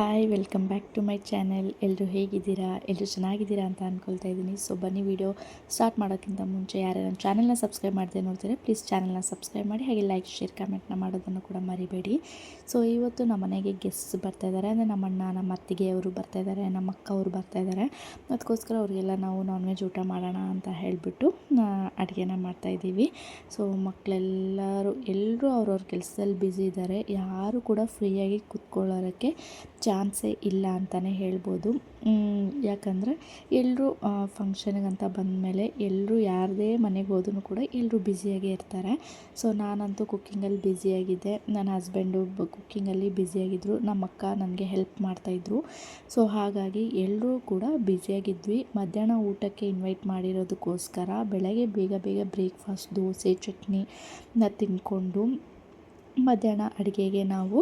Hi welcome back to my channel. ಎಲ್ಲರೂ ಹೇಗಿದ್ದೀರಾ? ಎಲ್ಲರೂ ಚೆನ್ನಾಗಿದ್ದೀರಾ ಅಂತ ಅಂದ್ಕೊಳ್ತಾ ಇದ್ದೀನಿ. ಸೊ ಬನ್ನಿ, ವಿಡಿಯೋ ಸ್ಟಾರ್ಟ್ ಮಾಡೋಕ್ಕಿಂತ ಮುಂಚೆ ಯಾರು ನನ್ನ ಚಾನೆಲ್ನ ಸಬ್ಸ್ಕ್ರೈಬ್ ಮಾಡದೆ ನೋಡ್ತಾರೆ ಪ್ಲೀಸ್ ಚಾನೆಲ್ನ ಸಬ್ಸ್ಕ್ರೈಬ್ ಮಾಡಿ, ಹಾಗೆ ಲೈಕ್ ಶೇರ್ ಕಮೆಂಟ್ನ ಮಾಡೋದನ್ನು ಕೂಡ ಮರಿಬೇಡಿ. ಸೊ ಇವತ್ತು ನಮ್ಮ ಮನೆಗೆ ಗೆಸ್ಟ್ಸ್ ಬರ್ತಾಯಿದ್ದಾರೆ. ಅಂದರೆ ನಮ್ಮ ಅಣ್ಣ, ನಮ್ಮ ಅತ್ತಿಗೆ ಅವರು ಬರ್ತಾಯಿದ್ದಾರೆ, ನಮ್ಮ ಅಕ್ಕ ಅವರು ಬರ್ತಾಯಿದ್ದಾರೆ. ಅದಕ್ಕೋಸ್ಕರ ಅವರಿಗೆಲ್ಲ ನಾವು ನಾನ್ ವೆಜ್ ಊಟ ಮಾಡೋಣ ಅಂತ ಹೇಳಿಬಿಟ್ಟು ಅಡುಗೆನ ಮಾಡ್ತಾಯಿದ್ದೀವಿ. ಸೊ ಎಲ್ಲರೂ ಅವ್ರವ್ರ ಕೆಲಸದಲ್ಲಿ ಬ್ಯುಸಿ ಇದ್ದಾರೆ. ಯಾರು ಕೂಡ ಫ್ರೀಯಾಗಿ ಕೂತ್ಕೊಳ್ಳೋಕ್ಕೆ ಚಾನ್ಸೇ ಇಲ್ಲ ಅಂತಲೇ ಹೇಳ್ಬೋದು. ಯಾಕಂದರೆ ಎಲ್ಲರೂ ಫಂಕ್ಷನ್ಗಂತ ಬಂದಮೇಲೆ ಎಲ್ಲರೂ ಯಾರದೇ ಮನೆಗೆ ಹೋದ್ರೂ ಕೂಡ ಎಲ್ಲರೂ ಬ್ಯುಸಿಯಾಗೇ ಇರ್ತಾರೆ. ಸೊ ನಾನಂತೂ ಕುಕ್ಕಿಂಗಲ್ಲಿ ಬ್ಯುಸಿಯಾಗಿದ್ದೆ, ನನ್ನ ಹಸ್ಬೆಂಡು ಕುಕ್ಕಿಂಗಲ್ಲಿ ಬ್ಯುಸಿಯಾಗಿದ್ದರು, ನಮ್ಮ ಅಕ್ಕ ನನಗೆ ಹೆಲ್ಪ್ ಮಾಡ್ತಾಯಿದ್ರು. ಸೊ ಹಾಗಾಗಿ ಎಲ್ಲರೂ ಕೂಡ ಬ್ಯುಸಿಯಾಗಿದ್ವಿ. ಮಧ್ಯಾಹ್ನ ಊಟಕ್ಕೆ ಇನ್ವೈಟ್ ಮಾಡಿರೋದಕ್ಕೋಸ್ಕರ ಬೆಳಗ್ಗೆ ಬೇಗ ಬ್ರೇಕ್ಫಾಸ್ಟ್ ದೋಸೆ ಚಟ್ನಿನ ತಿಂದ್ಕೊಂಡು ಮಧ್ಯಾಹ್ನ ಅಡುಗೆಗೆ ನಾವು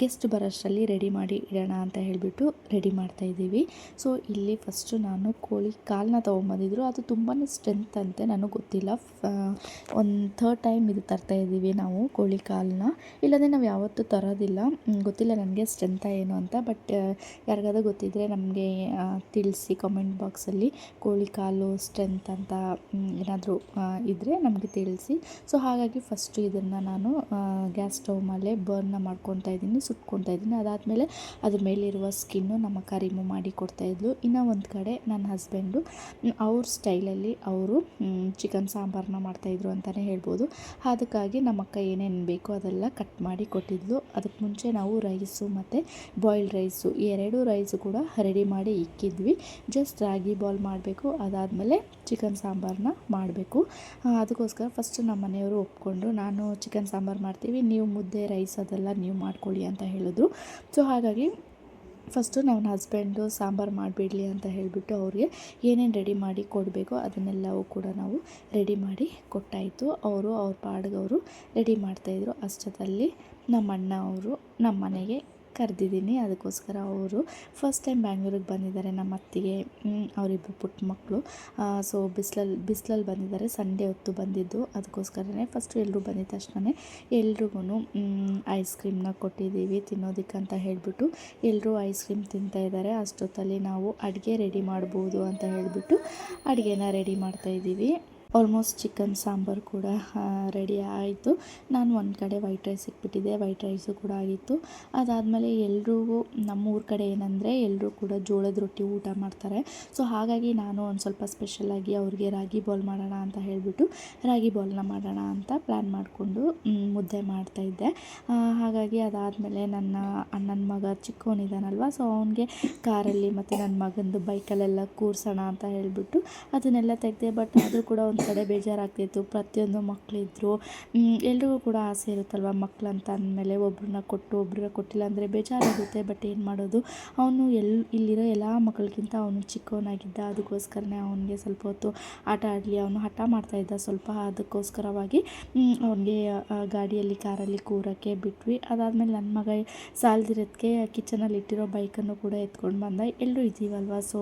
ಗೆಸ್ಟ್ ಬರೋಷ್ಟರಲ್ಲಿ ರೆಡಿ ಮಾಡಿ ಇಡೋಣ ಅಂತ ಹೇಳಿಬಿಟ್ಟು ರೆಡಿ ಮಾಡ್ತಾಯಿದ್ದೀವಿ. ಸೊ ಇಲ್ಲಿ ಫಸ್ಟು ನಾನು ಕೋಳಿ ಕಾಲನ್ನ ತೊಗೊಂಬಂದಿದ್ರು. ಅದು ತುಂಬಾ ಸ್ಟ್ರೆಂತ್ ಅಂತೆ, ನನಗೆ ಗೊತ್ತಿಲ್ಲ. ಒಂದು ಥರ್ಡ್ ಟೈಮ್ ಇದು ತರ್ತಾಯಿದ್ದೀವಿ ನಾವು ಕೋಳಿ ಕಾಲನ್ನ. ಇಲ್ಲಂದರೆ ನಾವು ಯಾವತ್ತೂ ತರೋದಿಲ್ಲ, ಗೊತ್ತಿಲ್ಲ ನನಗೆ ಸ್ಟ್ರೆಂತ ಏನು ಅಂತ. ಬಟ್ ಯಾರಿಗಾದ್ರೂ ಗೊತ್ತಿದ್ದರೆ ನಮಗೆ ತಿಳಿಸಿ ಕಮೆಂಟ್ ಬಾಕ್ಸಲ್ಲಿ. ಕೋಳಿ ಕಾಲು ಸ್ಟ್ರೆಂತ್ ಅಂತ ಏನಾದರೂ ಇದ್ದರೆ ನಮಗೆ ತಿಳಿಸಿ. ಸೊ ಹಾಗಾಗಿ ಫಸ್ಟು ಇದನ್ನು ನಾನು ಗ್ಯಾಸ್ ಸ್ಟವ್ ಮೇಲೆ ಬರ್ನ ಮಾಡ್ಕೊತಾ ಇದ್ದೀನಿ, ಸುಟ್ಕೊತಾ ಇದ್ದೀನಿ. ಅದಾದಮೇಲೆ ಅದ್ರ ಮೇಲಿರುವ ಸ್ಕಿನ್ನು ನಮ್ಮ ಅಕ್ಕ ರಿಮೂವ್ ಮಾಡಿ ಕೊಡ್ತಾಯಿದ್ಲು. ಇನ್ನು ಒಂದು ಕಡೆ ನನ್ನ ಹಸ್ಬೆಂಡು ಅವ್ರ ಸ್ಟೈಲಲ್ಲಿ ಅವರು ಚಿಕನ್ ಸಾಂಬಾರನ್ನ ಮಾಡ್ತಾಯಿದ್ರು ಅಂತಲೇ ಹೇಳ್ಬೋದು. ಅದಕ್ಕಾಗಿ ನಮ್ಮ ಅಕ್ಕ ಏನೇನು ಬೇಕೋ ಅದೆಲ್ಲ ಕಟ್ ಮಾಡಿ ಕೊಟ್ಟಿದ್ಲು. ಅದಕ್ಕೆ ಮುಂಚೆ ನಾವು ರೈಸು ಮತ್ತು ಬಾಯ್ಲ್ಡ್ ರೈಸು ಎರಡೂ ರೈಸು ಕೂಡ ರೆಡಿ ಮಾಡಿ ಇಕ್ಕಿದ್ವಿ. ಜಸ್ಟ್ ರಾಗಿ ಬಾಲ್ ಮಾಡಬೇಕು, ಅದಾದಮೇಲೆ ಚಿಕನ್ ಸಾಂಬಾರನ್ನ ಮಾಡಬೇಕು. ಅದಕ್ಕೋಸ್ಕರ ಫಸ್ಟ್ ನಮ್ಮ ಮನೆಯವರು ಒಪ್ಕೊಂಡ್ರು, ನಾನು ಚಿಕನ್ ಸಾಂಬಾರು ಮಾಡ್ತೀವಿ, ನೀವು ಮುದ್ದೆ ರೈಸ್ ಅದೆಲ್ಲ ನೀವು ಮಾಡ್ಕೊಳ್ಳಿ ಅಂತ ಹೇಳಿದ್ರು. ಸೊ ಹಾಗಾಗಿ ಫಸ್ಟು ನನ್ನ ಹಸ್ಬೆಂಡು ಸಾಂಬಾರು ಮಾಡಿಬಿಡಲಿ ಅಂತ ಹೇಳಿಬಿಟ್ಟು ಅವ್ರಿಗೆ ಏನೇನು ರೆಡಿ ಮಾಡಿ ಕೊಡಬೇಕೋ ಅದನ್ನೆಲ್ಲವೂ ಕೂಡ ನಾವು ರೆಡಿ ಮಾಡಿ ಕೊಟ್ಟಾಯಿತು. ಅವರು ಅವ್ರ ಪಾಡಿಗೆ ಅವರು ರೆಡಿ ಮಾಡ್ತಾಯಿದ್ರು. ಅಷ್ಟೊತ್ತಲ್ಲಿ ನಮ್ಮ ಅಣ್ಣ ಅವರು ನಮ್ಮ ಮನೆಗೆ ಕರೆದಿದ್ದೀನಿ. ಅದಕ್ಕೋಸ್ಕರ ಅವರು ಫಸ್ಟ್ ಟೈಮ್ ಬ್ಯಾಂಗ್ಳೂರಿಗೆ ಬಂದಿದ್ದಾರೆ. ನಮ್ಮ ಅತ್ತಿಗೆ ಅವರಿಬ್ಬರು ಪುಟ್ಟ ಮಕ್ಕಳು. ಸೊ ಬಿಸಿಲಲ್ಲಿ ಬಂದಿದ್ದಾರೆ, ಸಂಡೇ ಹೊತ್ತು ಬಂದಿದ್ದು. ಅದಕ್ಕೋಸ್ಕರನೇ ಫಸ್ಟು ಎಲ್ಲರೂ ಬಂದಿದ್ದ ತಕ್ಷಣ ಎಲ್ರಿಗೂ ಐಸ್ ಕ್ರೀಮ್ನ ಕೊಟ್ಟಿದ್ದೀವಿ ತಿನ್ನೋದಕ್ಕಂತ ಹೇಳಿಬಿಟ್ಟು ಎಲ್ಲರೂ ಐಸ್ ಕ್ರೀಮ್ ತಿಂತಾಯಿದ್ದಾರೆ. ಅಷ್ಟೊತ್ತಲ್ಲಿ ನಾವು ಅಡುಗೆ ರೆಡಿ ಮಾಡ್ಬೋದು ಅಂತ ಹೇಳಿಬಿಟ್ಟು ಅಡುಗೆನ ರೆಡಿ ಮಾಡ್ತಾಯಿದ್ದೀವಿ. ಆಲ್ಮೋಸ್ಟ್ ಚಿಕನ್ ಸಾಂಬಾರು ಕೂಡ ರೆಡಿ ಆಯಿತು. ನಾನು ಒಂದು ಕಡೆ ವೈಟ್ ರೈಸ್ ಇಟ್ಬಿಟ್ಟಿದ್ದೆ, ವೈಟ್ ರೈಸು ಕೂಡ ಆಗಿತ್ತು. ಅದಾದಮೇಲೆ ಎಲ್ರಿಗೂ ನಮ್ಮೂರ ಕಡೆ ಏನಂದರೆ ಎಲ್ಲರೂ ಕೂಡ ಜೋಳದ ರೊಟ್ಟಿ ಊಟ ಮಾಡ್ತಾರೆ. ಸೊ ಹಾಗಾಗಿ ನಾನು ಒಂದು ಸ್ವಲ್ಪ ಸ್ಪೆಷಲಾಗಿ ಅವ್ರಿಗೆ ರಾಗಿ ಬಾಲ್ ಮಾಡೋಣ ಅಂತ ಹೇಳಿಬಿಟ್ಟು ರಾಗಿ ಬಾಲ್ನ ಮಾಡೋಣ ಅಂತ ಪ್ಲ್ಯಾನ್ ಮಾಡಿಕೊಂಡು ಮುದ್ದೆ ಮಾಡ್ತಾಯಿದ್ದೆ. ಹಾಗಾಗಿ ಅದಾದಮೇಲೆ ನನ್ನ ಅಣ್ಣನ ಮಗ ಚಿಕ್ಕವನಿದ್ದಾನಲ್ವ, ಸೊ ಅವನಿಗೆ ಕಾರಲ್ಲಿ ಮತ್ತು ನನ್ನ ಮಗಂದು ಬೈಕಲ್ಲೆಲ್ಲ ಕೂರಿಸೋಣ ಅಂತ ಹೇಳಿಬಿಟ್ಟು ಅದನ್ನೆಲ್ಲ ತೆಗೆದೆ. ಬಟ್ ಆದರೂ ಕೂಡ ಒಂದು ಕಡೆ ಬೇಜಾರಾಗ್ತಿತ್ತು. ಪ್ರತಿಯೊಂದು ಮಕ್ಕಳಿದ್ರು, ಎಲ್ರಿಗೂ ಕೂಡ ಆಸೆ ಇರುತ್ತಲ್ವ ಮಕ್ಕಳಂತ ಅಂದಮೇಲೆ. ಒಬ್ಬರನ್ನ ಕೊಟ್ಟು ಒಬ್ಬರನ್ನ ಕೊಟ್ಟಿಲ್ಲ ಅಂದರೆ ಬೇಜಾರಾಗುತ್ತೆ. ಬಟ್ ಏನು ಮಾಡೋದು, ಅವನು ಇಲ್ಲಿರೋ ಎಲ್ಲ ಮಕ್ಕಳಿಗಿಂತ ಅವನು ಚಿಕ್ಕವನಾಗಿದ್ದ. ಅದಕ್ಕೋಸ್ಕರನೇ ಅವನಿಗೆ ಸ್ವಲ್ಪ ಹೊತ್ತು ಆಟ ಆಡಲಿ, ಅವನು ಹಠ ಮಾಡ್ತಾಯಿದ್ದ ಸ್ವಲ್ಪ. ಅದಕ್ಕೋಸ್ಕರವಾಗಿ ಅವನಿಗೆ ಗಾಡಿಯಲ್ಲಿ ಕಾರಲ್ಲಿ ಕೂರೋಕ್ಕೆ ಬಿಟ್ವಿ. ಅದಾದಮೇಲೆ ನನ್ನ ಮಗ ಸಾಲದಿರೋದಕ್ಕೆ ಕಿಚನಲ್ಲಿ ಇಟ್ಟಿರೋ ಬೈಕನ್ನು ಕೂಡ ಎತ್ಕೊಂಡು ಬಂದ. ಎಲ್ಲರೂ ಇದ್ದೀವಲ್ವ, ಸೊ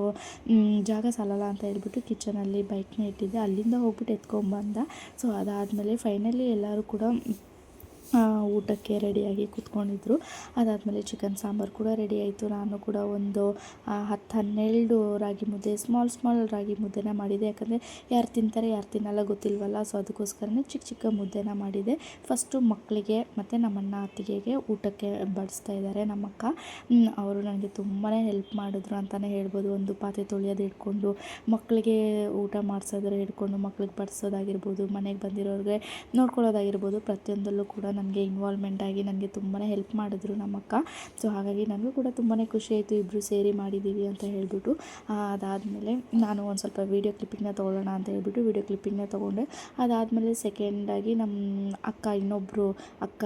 ಜಾಗ ಸಾಲಲ್ಲ ಅಂತ ಹೇಳ್ಬಿಟ್ಟು ಕಿಚನಲ್ಲಿ ಬೈಕ್ನ ಇಟ್ಟಿದ್ದೆ, ಅಲ್ಲಿಂದ ಹೋಗ್ಬಿಟ್ಟು ಎತ್ಕೊಂಡ್ಬಂದ. ಸೊ ಅದಾದಮೇಲೆ ಫೈನಲಿ ಎಲ್ಲರೂ ಕೂಡ ಊಟಕ್ಕೆ ರೆಡಿಯಾಗಿ ಕೂತ್ಕೊಂಡಿದ್ರು. ಅದಾದಮೇಲೆ ಚಿಕನ್ ಸಾಂಬಾರು ಕೂಡ ರೆಡಿ ಆಯಿತು. ನಾನು ಕೂಡ ಒಂದು 10-12 ರಾಗಿ ಮುದ್ದೆ, ಸ್ಮಾಲ್ ರಾಗಿ ಮುದ್ದೆನ ಮಾಡಿದೆ. ಯಾಕಂದರೆ ಯಾರು ತಿಂತಾರೆ ಯಾರು ತಿನ್ನಲ್ಲ ಗೊತ್ತಿಲ್ವಲ್ಲ. ಸೊ ಅದಕ್ಕೋಸ್ಕರನೇ ಚಿಕ್ಕ ಮುದ್ದೆನ ಮಾಡಿದೆ. ಫಸ್ಟು ಮಕ್ಕಳಿಗೆ ಮತ್ತು ನಮ್ಮಣ್ಣ ಅತ್ತಿಗೆಗೆ ಊಟಕ್ಕೆ ಬಡಿಸ್ತಾ ಇದ್ದಾರೆ ನಮ್ಮಕ್ಕ. ಅವರು ನನಗೆ ತುಂಬಾ ಹೆಲ್ಪ್ ಮಾಡಿದ್ರು ಅಂತಲೇ ಹೇಳ್ಬೋದು. ಒಂದು ಪಾತ್ರೆ ತೊಳೆಯೋದು ಹಿಡ್ಕೊಂಡು, ಮಕ್ಕಳಿಗೆ ಊಟ ಮಾಡಿಸೋದ್ರೆ ಹಿಡ್ಕೊಂಡು, ಮಕ್ಳಿಗೆ ಬಡಿಸೋದಾಗಿರ್ಬೋದು, ಮನೆಗೆ ಬಂದಿರೋರಿಗೆ ನೋಡ್ಕೊಳ್ಳೋದಾಗಿರ್ಬೋದು, ಪ್ರತಿಯೊಂದರಲ್ಲೂ ಕೂಡ ನನಗೆ ಇನ್ವಾಲ್ವ್ಮೆಂಟ್ ಆಗಿ ನನಗೆ ತುಂಬಾ ಹೆಲ್ಪ್ ಮಾಡಿದ್ರು ನಮ್ಮಕ್ಕ. ಸೊ ಹಾಗಾಗಿ ನನಗೂ ಕೂಡ ತುಂಬಾ ಖುಷಿ ಆಯಿತು, ಇಬ್ಬರು ಸೇರಿ ಮಾಡಿದ್ದೀವಿ ಅಂತ ಹೇಳಿಬಿಟ್ಟು. ಅದಾದಮೇಲೆ ನಾನು ಒಂದು ಸ್ವಲ್ಪ ವೀಡಿಯೋ ಕ್ಲಿಪ್ಪಿಂಗ್ನ ತೊಗೊಳ್ಳೋಣ ಅಂತ ಹೇಳ್ಬಿಟ್ಟು ವೀಡಿಯೋ ಕ್ಲಿಪ್ಪಿಂಗ್ನ ತೊಗೊಂಡೆ. ಅದಾದಮೇಲೆ ಸೆಕೆಂಡಾಗಿ ನಮ್ಮ ಅಕ್ಕ, ಇನ್ನೊಬ್ಬರು ಅಕ್ಕ,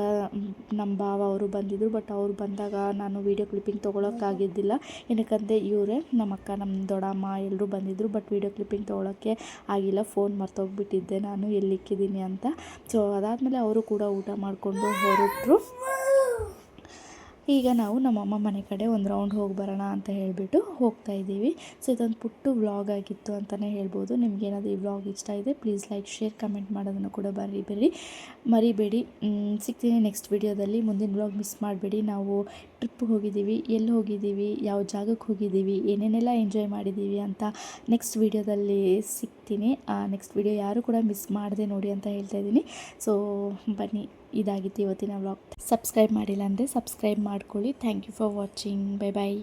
ನಮ್ಮ ಭಾವ ಅವರು ಬಂದಿದ್ದರು. ಬಟ್ ಅವ್ರು ಬಂದಾಗ ನಾನು ವೀಡಿಯೋ ಕ್ಲಿಪ್ಪಿಂಗ್ ತೊಗೊಳಕ್ಕಾಗಿದ್ದಿಲ್ಲ. ಏನಕ್ಕಂದರೆ ಇವರೇ ನಮ್ಮ ಅಕ್ಕ, ನಮ್ಮ ದೊಡ್ಡಮ್ಮ ಎಲ್ಲರೂ ಬಂದಿದ್ದರು. ಬಟ್ ವೀಡಿಯೋ ಕ್ಲಿಪ್ಪಿಂಗ್ ತೊಗೊಳಕ್ಕೆ ಆಗಿಲ್ಲ, ಫೋನ್ ಮರ್ತೋಗ್ಬಿಟ್ಟಿದ್ದೆ ನಾನು ಎಲ್ಲಿಕ್ಕಿದ್ದೀನಿ ಅಂತ. ಸೊ ಅದಾದಮೇಲೆ ಅವರು ಕೂಡ ಊಟ ಮಾಡಿಕೊಂಡು ಹೊರಟರು. ಈಗ ನಾವು ನಮ್ಮಮ್ಮ ಮನೆ ಕಡೆ ಒಂದು ರೌಂಡ್ ಹೋಗಿ ಬರೋಣ ಅಂತ ಹೇಳಿಬಿಟ್ಟು ಹೋಗ್ತಾ ಇದ್ದೀವಿ. ಸೊ ಇದೊಂದು ಪುಟ್ಟು ವ್ಲಾಗ್ ಆಗಿತ್ತು ಅಂತಲೇ ಹೇಳ್ಬೋದು. ನಿಮಗೇನಾದರೂ ಈ ವ್ಲಾಗ್ ಇಷ್ಟ ಇದೆ ಪ್ಲೀಸ್ ಲೈಕ್ ಶೇರ್ ಕಮೆಂಟ್ ಮಾಡೋದನ್ನು ಕೂಡ ಮರಿಬೇಡಿ. ಸಿಗ್ತೀನಿ ನೆಕ್ಸ್ಟ್ ವಿಡಿಯೋದಲ್ಲಿ. ಮುಂದಿನ ವ್ಲಾಗ್ ಮಿಸ್ ಮಾಡಬೇಡಿ. ನಾವು ಟ್ರಿಪ್ ಹೋಗಿದ್ದೀವಿ, ಎಲ್ಲಿ ಹೋಗಿದ್ದೀವಿ, ಯಾವ ಜಾಗಕ್ಕೆ ಹೋಗಿದ್ದೀವಿ, ಏನೇನೆಲ್ಲ ಎಂಜಾಯ್ ಮಾಡಿದ್ದೀವಿ ಅಂತ ನೆಕ್ಸ್ಟ್ ವೀಡಿಯೋದಲ್ಲಿ ಸಿಗ್ತೀನಿ. ನೆಕ್ಸ್ಟ್ ವೀಡಿಯೋ ಯಾರು ಕೂಡ ಮಿಸ್ ಮಾಡದೆ ನೋಡಿ ಅಂತ ಹೇಳ್ತಾ ಇದ್ದೀನಿ. ಸೊ ಬನ್ನಿ, ಇದಾಗಿತ್ತು ಇವತ್ತಿನ ವ್ಲಾಗ್. ಸಬ್ಸ್ಕ್ರೈಬ್ ಮಾಡಿಲ್ಲ ಅಂದರೆ ಸಬ್ಸ್ಕ್ರೈಬ್ ಮಾಡ್ಕೊಳ್ಳಿ. Thank you for watching. Bye bye.